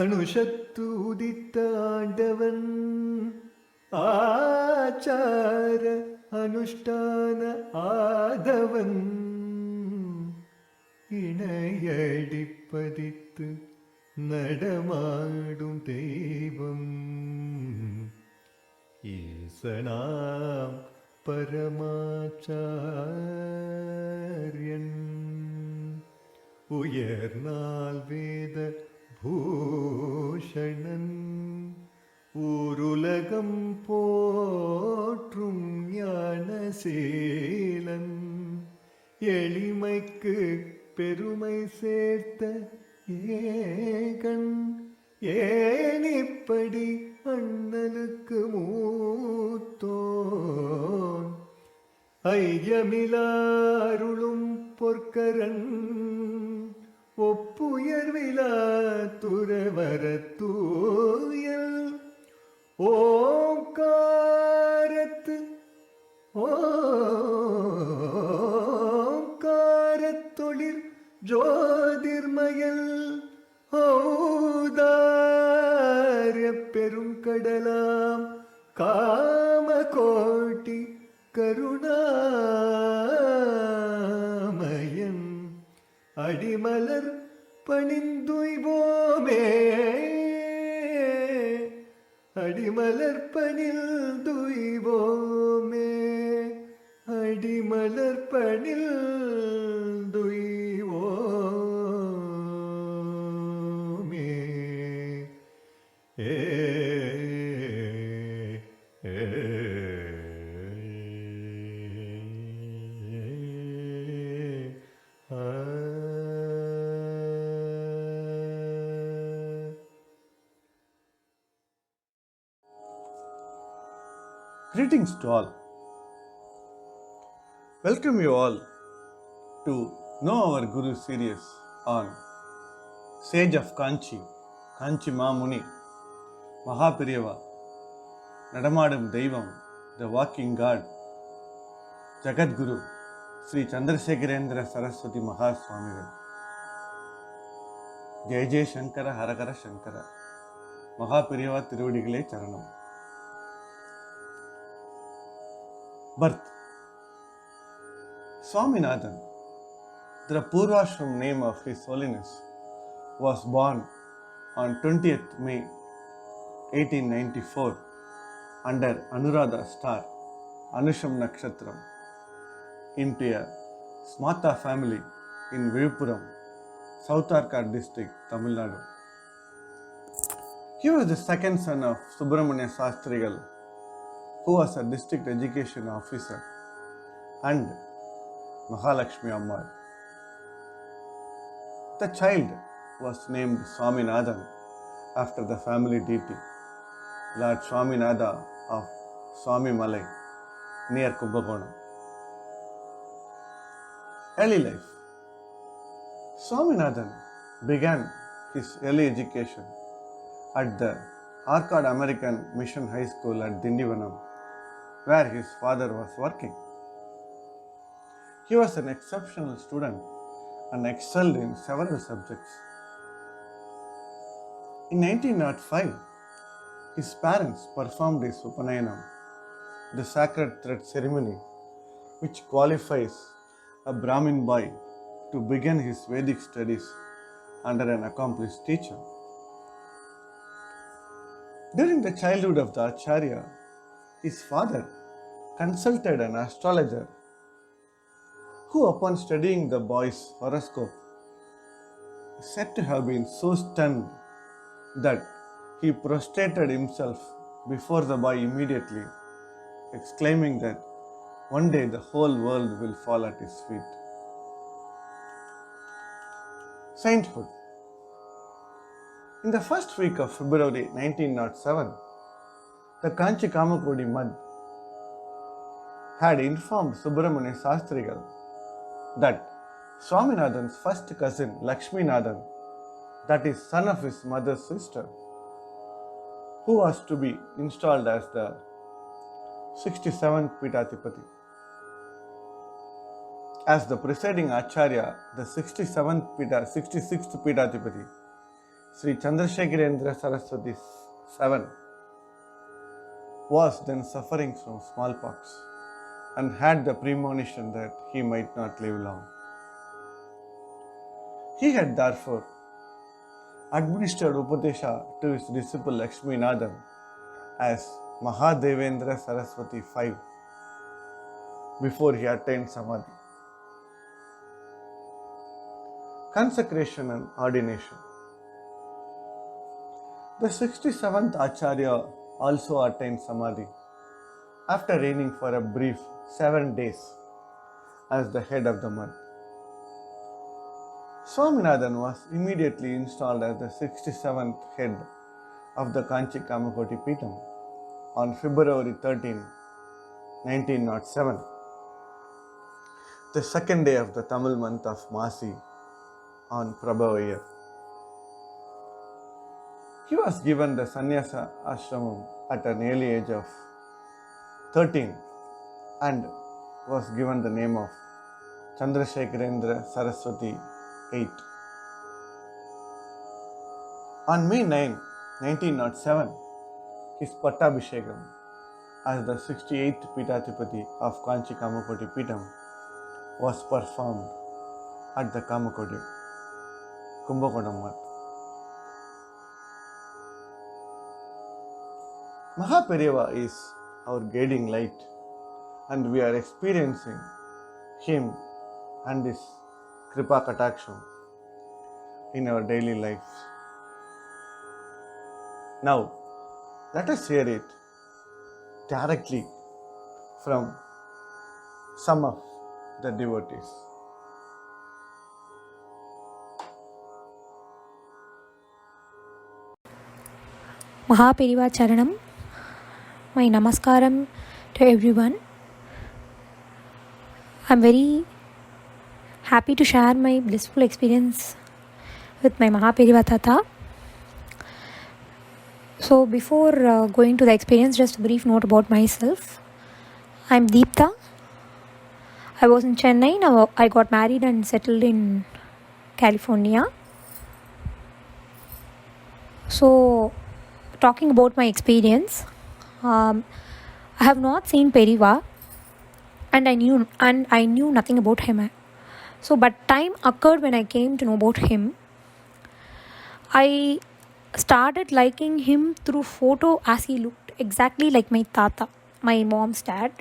அனுஷத்து உதித்த ஆண்டவன் ஆச்சார அனுஷ்டான ஆதவன் இணையடிப்பதித்து நடமாடும் தெய்வம் ஈசனாம் பரமாச்சாரியன் உயர்நாள் வேத பூஷணன் ஊருலகம் போற்றும் ஞானசீலன் எளிமைக்கு பெருமை சேர்த்த ஏகன் ஏனிப்படி அண்ணலுக்கு மூத்தோன் ஐயமிலாருளும் பொற்கரன் ஒப்புயர்விலா துறவரத்தூயல் ஓங்காரத்து ஓங்காரத்தொழிற் ஜோதிர்மயல் ஔதார்ய பெருங்கடலாம் காமகோட்டி கருணாமயன் அடிமலர் பணிந்துய்வோமே அடிமலர் பணில் துய்வோமே அடிமலர் பணில் துய்வோமே ஏ Greetings to all. Welcome you all to know our Guru series on Sage of Kanchi, Kanchi Mamuni, Mahapiriyava, Nadamadum Deivam, the Walking God, Jagat Guru, Sri Chandrasekharendra Saraswati Mahaswamigal. Jai Jai Shankara Harakara Shankara, Mahapiriyava Thiruvadigale Charanam. Birth. Swaminathan, the Purvashram name of His Holiness, was born on 20th May 1894 under Anuradha star, Anusham Nakshatram, into a Smatha family in Viluppuram, South Arcot district, Tamil Nadu. He was the second son of Subramanya Shastrigal, who was a district education officer, and Mahalakshmi Ammal. The child was named Swaminathan after the family deity, Lord Swaminatha of Swami Malai near Kumbakonam. Early life. Swaminathan began his early education at the Arcot American Mission High School at Dindivanam, where his father was working. He was an exceptional student and excelled in several subjects. In 1905, his parents performed his Upanayanam, the sacred thread ceremony, which qualifies a Brahmin boy to begin his Vedic studies under an accomplished teacher. During the childhood of the Acharya, his father consulted an astrologer who, upon studying the boy's horoscope, said to have been so stunned that he prostrated himself before the boy immediately, exclaiming that one day the whole world will fall at his feet. Sainthood. In the first week of February 1907, the Kanchi Kamakodi Mad had informed Subramanya Shastrigal that Swaminathan's first cousin Lakshminathan, that is son of his mother's sister, who was to be installed as the 67th Pitathipati. As the presiding Acharya, the 66th Pitathipati, Sri Chandrasekharendra Saraswati 7 was then suffering from smallpox and had the premonition that he might not live long. He had therefore administered Upadesha to his disciple Lakshmi Nadam as Mahadevendra Saraswati 5 before he attained Samadhi. Consecration and ordination. The 67th Acharya also attained Samadhi after reigning for a brief 7 days as the head of the month. Swaminathan was immediately installed as the 67th head of the Kanchi Kamakoti Peetham on February 13, 1907, the second day of the Tamil month of Masi on Prabhava year. He was given the sannyasa ashramam at an early age of 13 and was given the name of Chandrasekharendra Saraswati 8. On May 9, 1907, his Pattabhishekam as the 68th Pitathipati of Kanchi Kamakoti Peetham was performed at the Kamakoti, Kumbakonam Math. Mahaperiyava is our guiding light, and we are experiencing him and his Kripa Kataksham in our daily lives. Now, let us hear it directly from some of the devotees. Mahaperiva Charanam. My namaskaram to everyone. I'm very happy to share my blissful experience with my Mahaperiva Tata. So before going to the experience, just a brief note about myself. I'm Deepta. I was in Chennai. Now I got married and settled in California. So talking about my experience, I have not seen Periva, and I knew nothing about him. So, but time occurred when I came to know about him. I started liking him through photo as he looked exactly like my tata, my mom's dad.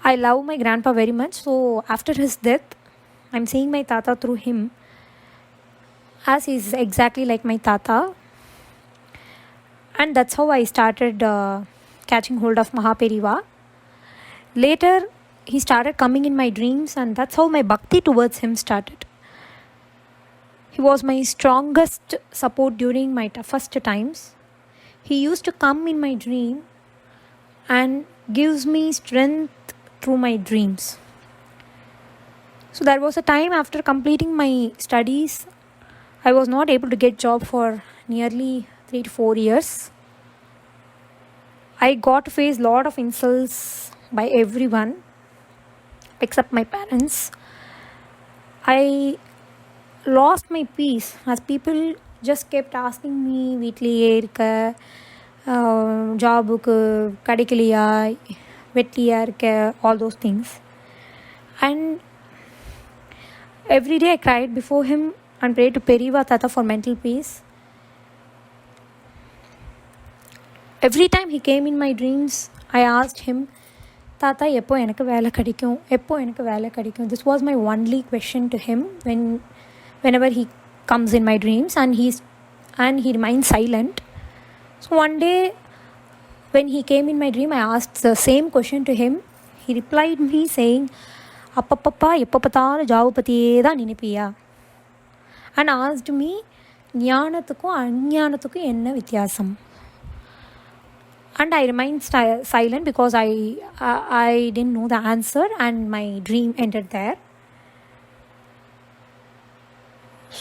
I love my grandpa very much. So after his death, I'm seeing my tata through him, as he's exactly like my tata. And that's how I started catching hold of Mahaperiva. Later, he started coming in my dreams, and that's how my bhakti towards him started. He was my strongest support during my toughest times. He used to come in my dream and gives me strength through my dreams. So there was a time after completing my studies, I was not able to get job for nearly 3 to 4 years. I got to face a lot of insults by everyone except my parents. I lost my peace as people just kept asking me, வீட்லயே இருக்க, ஜாபுக்கு கிடைக்கலையா, வெட்டியா இருக்க, all those things. And every day I cried before him and prayed to Periva Tata for mental peace. Every time he came in my dreams, I asked him, Tata, எப்போ எனக்கு வேலை கிடைக்கும், எப்போ எனக்கு வேலை கிடைக்கும். This was my only question to him whenever he comes in my dreams, and he remains silent. So one day when he came in my dream, I asked the same question to him. He replied me saying, அப்பப்பப்பா எப்போ பார்த்தாலும் job பற்றியே தான் நினைப்பியா, and asked me, ஞானத்துக்கும் அஞ்ஞானத்துக்கும் என்ன வித்தியாசம். And I remained silent because I didn't know the answer, and my dream ended there.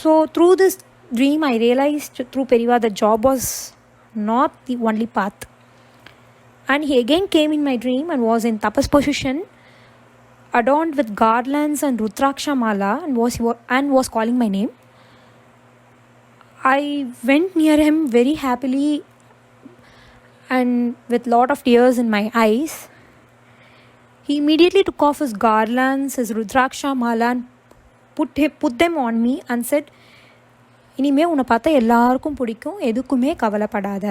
So through this dream, I realized through Periva the job was not the only path. And he again came in my dream and was in tapas position, adorned with garlands and rudraksha mala, and was calling my name. I went near him very happily and with lot of tears in my eyes. He immediately took off his garlands, his Rudraksha mala, and put them on me and said, இனிமே உன்னை பார்த்தா எல்லாருக்கும் பிடிக்கும், எதுக்குமே கவலைப்படாத.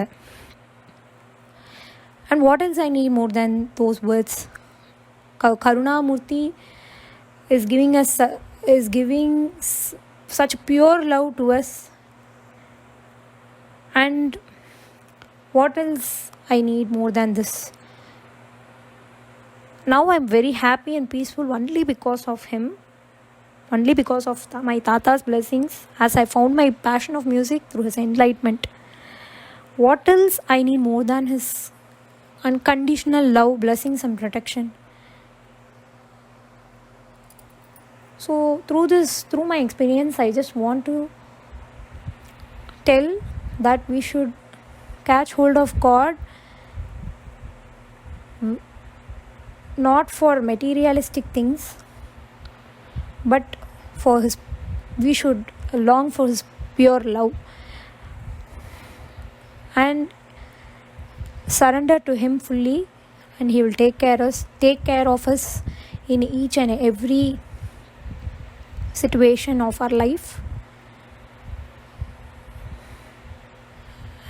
And what else I need more than those words? Karunamurthy is giving such pure love to us. And what else I need more than this? Now I'm very happy and peaceful only because of him, only because of my Tata's blessings, as I found my passion of music through his enlightenment. What else I need more than his unconditional love, blessings and protection? So through my experience, I just want to tell that we should catch hold of God, not for materialistic things, but we should long for his pure love and surrender to him fully, and he will take care of us in each and every situation of our life.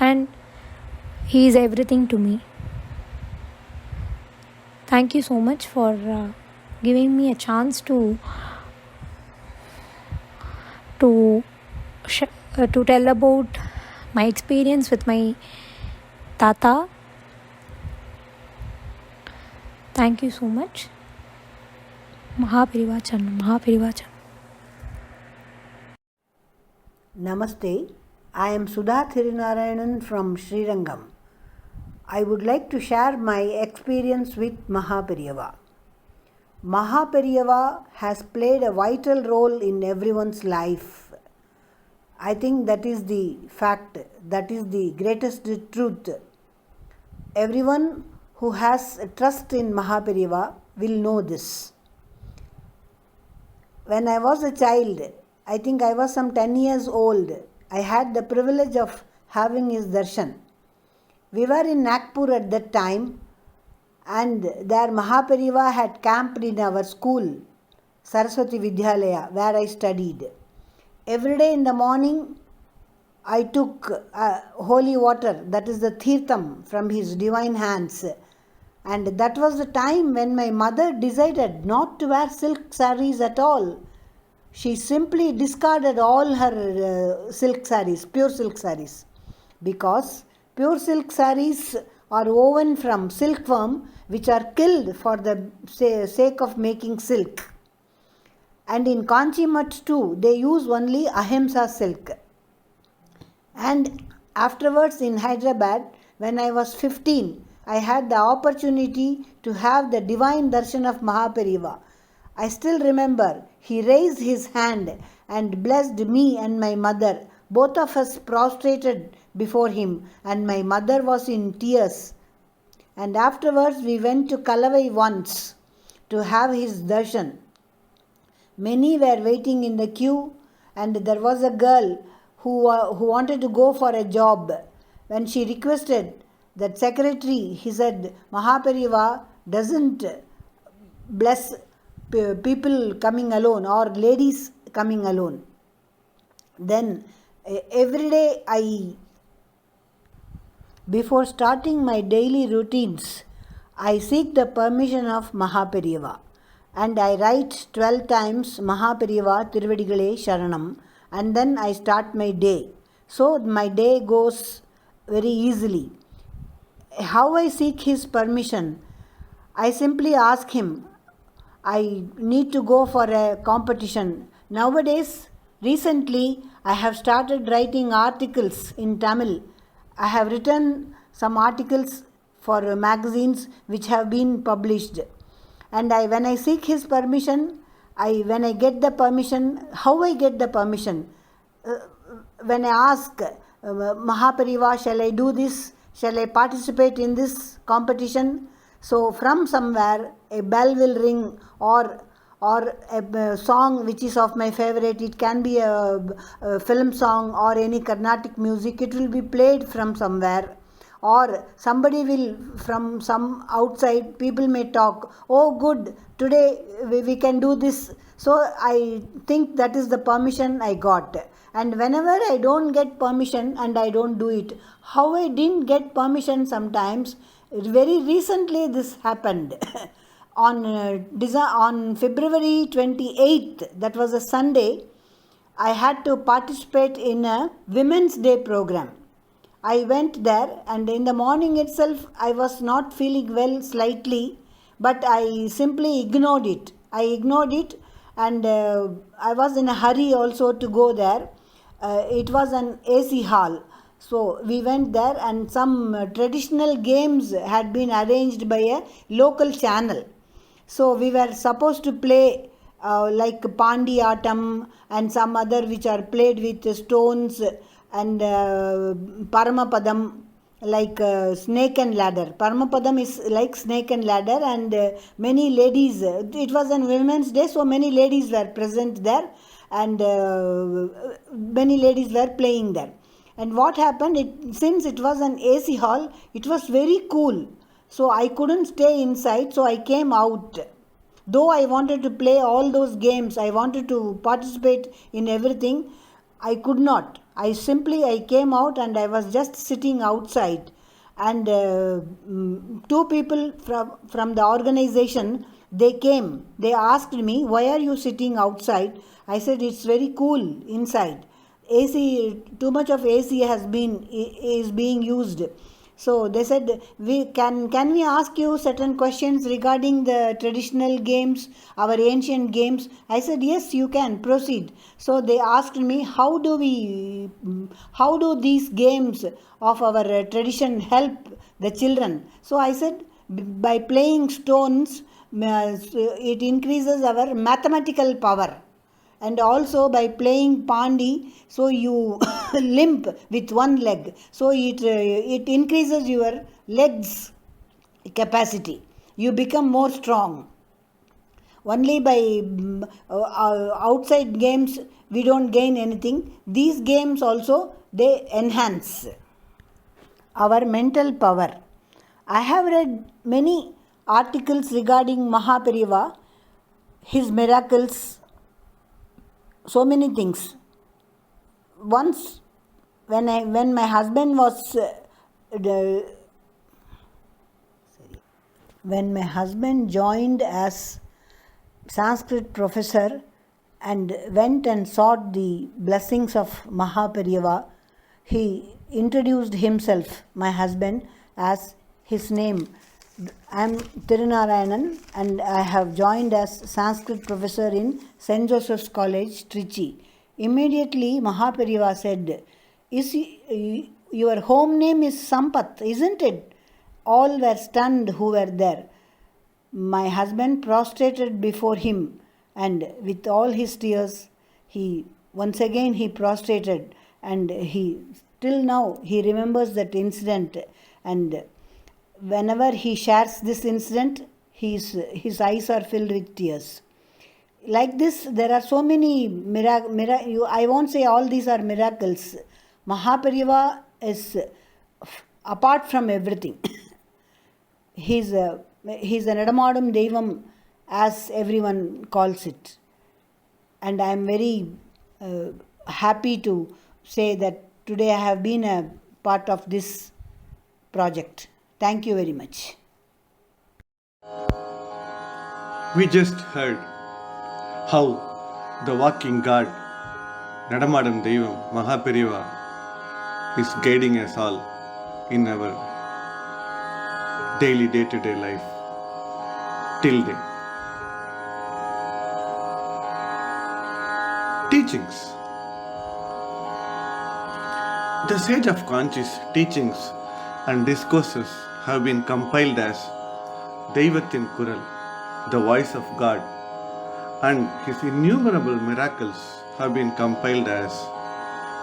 And he is everything to me. Thank you so much for giving me a chance to tell about my experience with my Tata. Thank you so much. Mahapirivachanam. Namaste. I am Sudha Thirinarayanan from Srirangam. I would like to share my experience with Mahaperiyava. Mahaperiyava has played a vital role in everyone's life. I think that is the fact, that is the greatest truth. Everyone who has trust in Mahaperiyava will know this. When I was a child, I think I was some 10 years old, I had the privilege of having his darshan. We were in Nagpur at that time, and there Mahaperiyava had camped in our school, Saraswati Vidyalaya, where I studied. Every day in the morning, I took holy water, that is the Tirtham, from his divine hands. And that was the time when my mother decided not to wear silk sarees at all. She simply discarded all her silk sarees, pure silk sarees, because pure silk sarees are woven from silkworm which are killed for the sake of making silk. And in Kanchi Mutt too, they use only Ahimsa silk. And afterwards in Hyderabad, when I was 15, I had the opportunity to have the divine darshan of Mahaperiyava. I still remember he raised his hand and blessed me and my mother. Both of us prostrated before him, and my mother was in tears. And afterwards we went to Kalavai once to have his darshan. Many were waiting in the queue, and there was a girl who wanted to go for a job. When she requested that secretary, he said, Mahaperiyava doesn't bless people coming alone or ladies coming alone. Then every day before starting my daily routines, I seek the permission of Mahaperiyava, and I write 12 times Mahaperiyava Tiruvadigale Sharanam, and then I start my day. So my day goes very easily. How I seek his permission? I simply ask him, I need to go for a competition. Nowadays, recently, I have started writing articles in Tamil. I have written some articles for magazines which have been published. And when I seek his permission, when I get the permission, how I get the permission? When I ask Mahaperiyava, shall I do this? Shall I participate in this competition? So from somewhere a bell will ring, or a song which is of my favorite. It can be a film song or any Carnatic music. It will be played from somewhere, or somebody will from some outside, people may talk, oh good, today we can do this. So I think that is the permission I got. And whenever I don't get permission and I don't do it, how I didn't get permission sometimes, very recently this happened. On February 28th, that was a Sunday, I had to participate in a Women's Day program. I went there, and in the morning itself I was not feeling well slightly, but I simply ignored it. And I was in a hurry also to go there. It was an AC hall. So we went there, and some traditional games had been arranged by a local channel. So we were supposed to play like Pandi Atam and some other which are played with stones, and Paramapadam, like snake and ladder. Paramapadam is like snake and ladder, and many ladies, it was on Women's Day, so many ladies were present there, and many ladies were playing there. And what happened, since it was an AC hall, it was very cool. So I couldn't stay inside, so I came out. Though I wanted to play all those games, I wanted to participate in everything, I could not. I came out, and I was just sitting outside. And two people from the organization, they came. They asked me, why are you sitting outside? I said, it's very cool inside. AC, too much of AC is being used. So they said, can we ask you certain questions regarding the traditional games, our ancient games? I said, yes, you can proceed. So they asked me, how do these games of our tradition help the children? So I said, by playing stones, it increases our mathematical power. And also by playing Pandi, so you limp with one leg. So it increases your legs capacity. You become more strong. Only by outside games we don't gain anything. These games also, they enhance our mental power. I have read many articles regarding Mahaperiyava, his miracles, so many things. Once, when my husband was when my husband joined as Sanskrit professor and went and sought the blessings of Mahaperiyava, he introduced himself, my husband, as his name. I am Tirunarayanan, and I have joined as Sanskrit professor in St. Joseph's College, Trichy. Immediately Mahaperiyava said, your home name is Sampath, isn't it? All were stunned who were there. My husband prostrated before him, and with all his tears, he prostrated, and till now he remembers that incident, and whenever he shares this incident, his eyes are filled with tears. Like this, there are so many I won't say all these are miracles. Mahaperiyava is apart from everything. He's an Edamadum Devam, as everyone calls it. And I am very happy to say that today I have been a part of this project. Thank you very much. We just heard how the walking God, Nadamadam Devam, Mahaperiyava, is guiding us all in our daily day-to-day life till day. Teachings. The Sage of Kanchi's teachings and discourses have been compiled as Deivathin Kural, the voice of God, and his innumerable miracles have been compiled as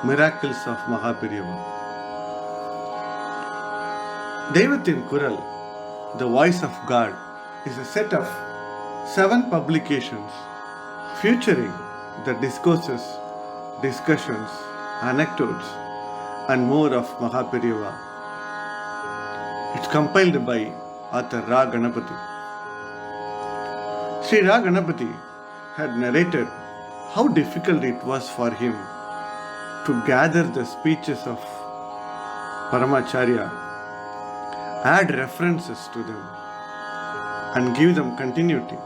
Miracles of Mahaperiyava. Deivathin Kural, the voice of God, is a set of 7 publications featuring the discourses, discussions, anecdotes, and more of Mahaperiyava. It's compiled by author Ra Ganapati. Sri Ra Ganapati had narrated how difficult it was for him to gather the speeches of Paramacharya, add references to them, and give them continuity.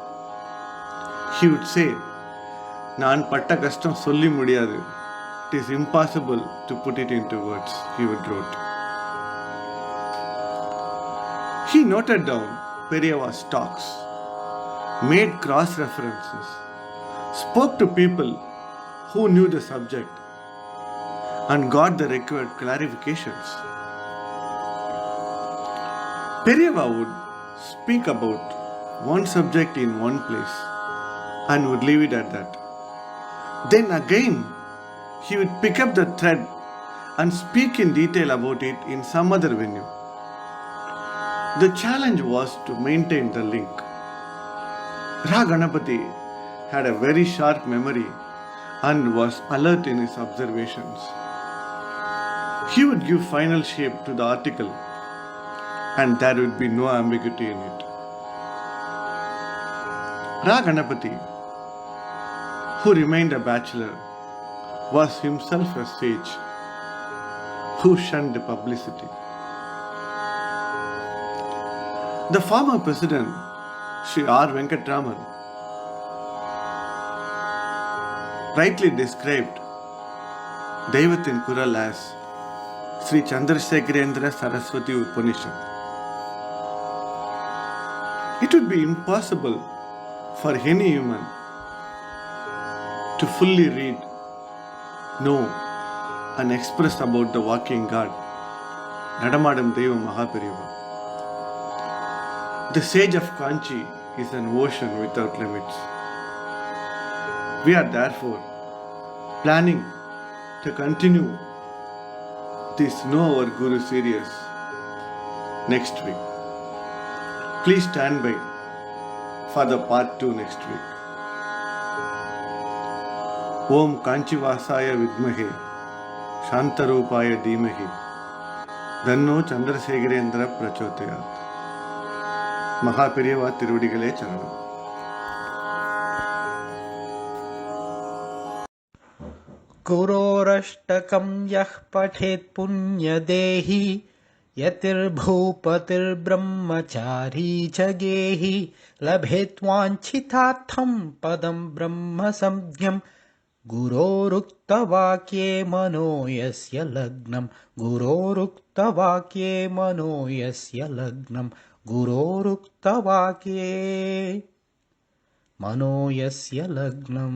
He would say, "Naan patta kastam solli mudiyadu. It is impossible to put it into words," he would wrote. He noted down Periyava's talks, made cross references, spoke to people who knew the subject, and got the required clarifications. Periyava would speak about one subject in one place and would leave it at that. Then again, he would pick up the thread and speak in detail about it in some other venue. The challenge was to maintain the link. Ra Ganapati had a very sharp memory and was alert in his observations. He would give final shape to the article, and there would be no ambiguity in it. Ra Ganapati, who remained a bachelor, was himself a sage who shunned publicity. The former president, Sri R. Venkatraman, rightly described Daivathin Kural as Sri Chandrasekharendra Saraswati Upanishad. It would be impossible for any human to fully read, know, and express about the walking God, Nadamadam Deva Mahaperiyava. The sage of Kanchi is an ocean without limits. We are therefore planning to continue this Know Our Guru series next week. Please stand by for the part 2 next week. Om Kanchivasaya Vidmahe Shantarupaya Dhimahi Dhanno Chandrasekharendra Prachodayat. Mahaperiyava Tiruvadigalе Charanam. गुरोरष्टकं यः पठेत् पुण्यदेही यतिर्भूपतिर्ब्रह्मचारी च गेही लभेत्वाञ्छितार्थं पदं ब्रह्मसंज्ञं गुरोरुक्तवाक्ये मनो यस्य लग्नं गुरोरुक्तवाक्ये मनो यस्य लग्नं गुरोरुक्तवाक्ये मनो यस्य लग्नम्.